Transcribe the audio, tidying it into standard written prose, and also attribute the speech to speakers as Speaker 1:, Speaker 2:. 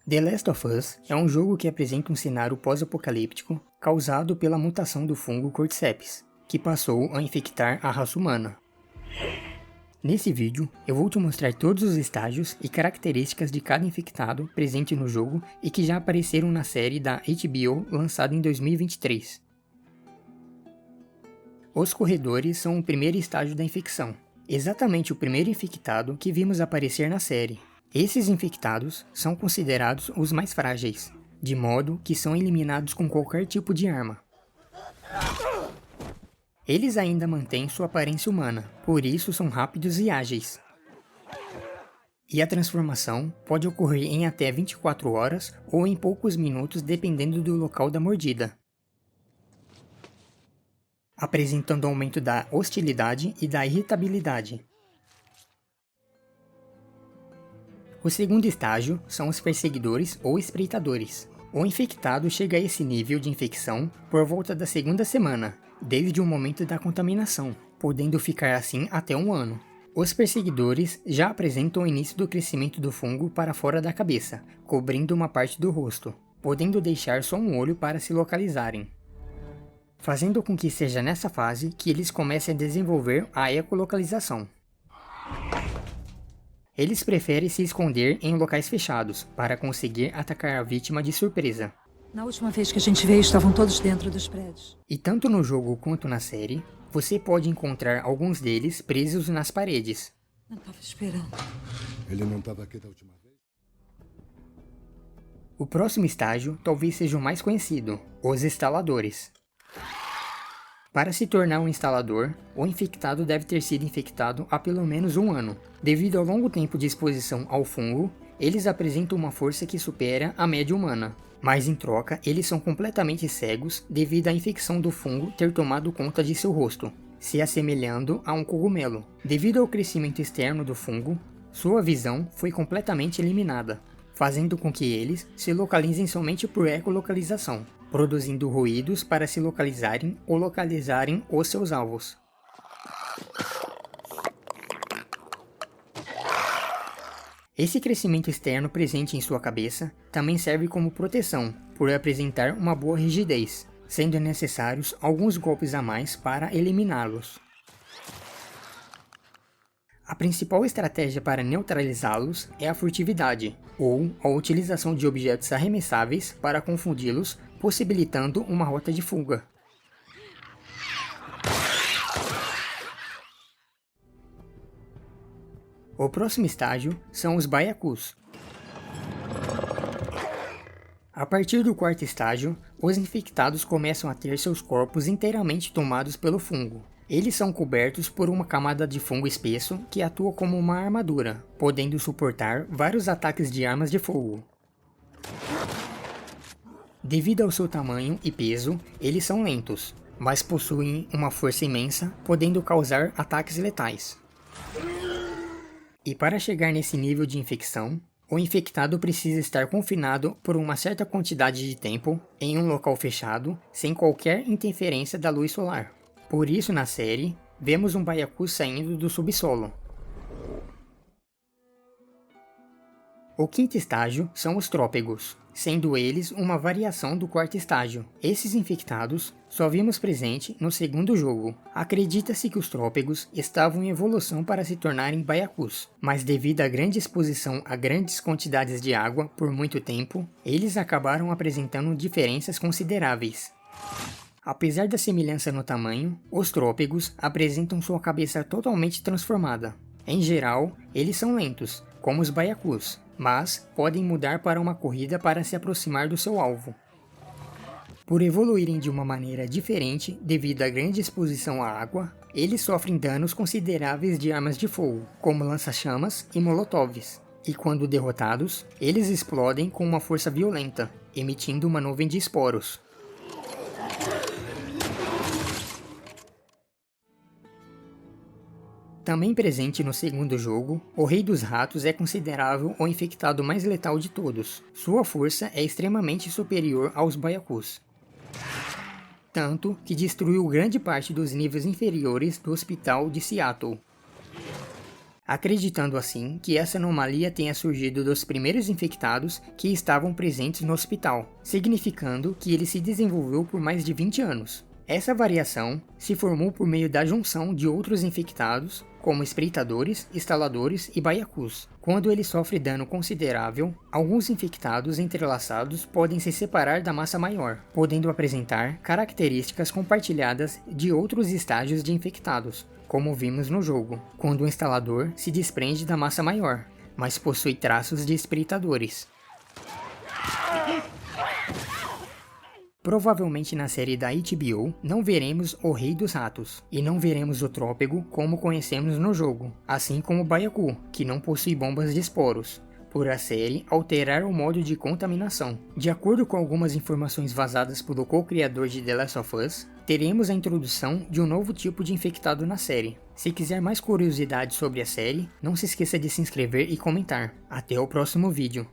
Speaker 1: The Last of Us é um jogo que apresenta um cenário pós-apocalíptico causado pela mutação do fungo Cordyceps, que passou a infectar a raça humana. Nesse vídeo, eu vou te mostrar todos os estágios e características de cada infectado presente no jogo e que já apareceram na série da HBO lançada em 2023. Os corredores são o primeiro estágio da infecção, exatamente o primeiro infectado que vimos aparecer na série. Esses infectados são considerados os mais frágeis, de modo que são eliminados com qualquer tipo de arma. Eles ainda mantêm sua aparência humana, por isso são rápidos e ágeis. E a transformação pode ocorrer em até 24 horas ou em poucos minutos dependendo do local da mordida, apresentando aumento da hostilidade e da irritabilidade. O segundo estágio são os perseguidores ou espreitadores. O infectado chega a esse nível de infecção por volta da segunda semana, desde o momento da contaminação, podendo ficar assim até um ano. Os perseguidores já apresentam o início do crescimento do fungo para fora da cabeça, cobrindo uma parte do rosto, podendo deixar só um olho para se localizarem, fazendo com que seja nessa fase que eles comecem a desenvolver a ecolocalização. Eles preferem se esconder em locais fechados, para conseguir atacar a vítima de surpresa.
Speaker 2: Na última vez que a gente veio, estavam todos dentro dos prédios.
Speaker 1: E tanto no jogo quanto na série, você pode encontrar alguns deles presos nas paredes.
Speaker 2: Não estava esperando.
Speaker 3: Ele não estava aqui da última vez?
Speaker 1: O próximo estágio talvez seja o mais conhecido, os instaladores. Para se tornar um instalador, o infectado deve ter sido infectado há pelo menos um ano. Devido ao longo tempo de exposição ao fungo, eles apresentam uma força que supera a média humana. Mas em troca, eles são completamente cegos devido à infecção do fungo ter tomado conta de seu rosto, se assemelhando a um cogumelo. Devido ao crescimento externo do fungo, sua visão foi completamente eliminada, fazendo com que eles se localizem somente por ecolocalização, produzindo ruídos para se localizarem ou localizarem os seus alvos. Esse crescimento externo presente em sua cabeça também serve como proteção, por apresentar uma boa rigidez, sendo necessários alguns golpes a mais para eliminá-los. A principal estratégia para neutralizá-los é a furtividade, ou a utilização de objetos arremessáveis para confundi-los, possibilitando uma rota de fuga. O próximo estágio são os baiacus. A partir do quarto estágio, os infectados começam a ter seus corpos inteiramente tomados pelo fungo. Eles são cobertos por uma camada de fungo espesso que atua como uma armadura, podendo suportar vários ataques de armas de fogo. Devido ao seu tamanho e peso, eles são lentos, mas possuem uma força imensa, podendo causar ataques letais. E para chegar nesse nível de infecção, o infectado precisa estar confinado por uma certa quantidade de tempo em um local fechado, sem qualquer interferência da luz solar. Por isso, na série, vemos um baiacu saindo do subsolo. O quinto estágio são os trópegos, sendo eles uma variação do quarto estágio. Esses infectados só vimos presente no segundo jogo. Acredita-se que os trópegos estavam em evolução para se tornarem baiacus, mas devido à grande exposição a grandes quantidades de água por muito tempo, eles acabaram apresentando diferenças consideráveis. Apesar da semelhança no tamanho, os trópegos apresentam sua cabeça totalmente transformada. Em geral, eles são lentos, como os baiacus, mas podem mudar para uma corrida para se aproximar do seu alvo. Por evoluírem de uma maneira diferente devido à grande exposição à água, eles sofrem danos consideráveis de armas de fogo, como lança-chamas e molotovs, e quando derrotados, eles explodem com uma força violenta, emitindo uma nuvem de esporos. Também presente no segundo jogo, o Rei dos Ratos é considerável o infectado mais letal de todos. Sua força é extremamente superior aos baiacus, tanto que destruiu grande parte dos níveis inferiores do Hospital de Seattle. acreditando assim que essa anomalia tenha surgido dos primeiros infectados que estavam presentes no hospital, significando que ele se desenvolveu por mais de 20 anos. Essa variação se formou por meio da junção de outros infectados, como espreitadores, instaladores e baiacus. Quando ele sofre dano considerável, alguns infectados entrelaçados podem se separar da massa maior, podendo apresentar características compartilhadas de outros estágios de infectados, como vimos no jogo, quando o instalador se desprende da massa maior, mas possui traços de espreitadores. Provavelmente na série da HBO não veremos o Rei dos Ratos, e não veremos o Trópego como conhecemos no jogo, assim como o Baiacu, que não possui bombas de esporos, por a série alterar o modo de contaminação. De acordo com algumas informações vazadas pelo co-criador de The Last of Us, teremos a introdução de um novo tipo de infectado na série. Se quiser mais curiosidades sobre a série, não se esqueça de se inscrever e comentar. Até o próximo vídeo.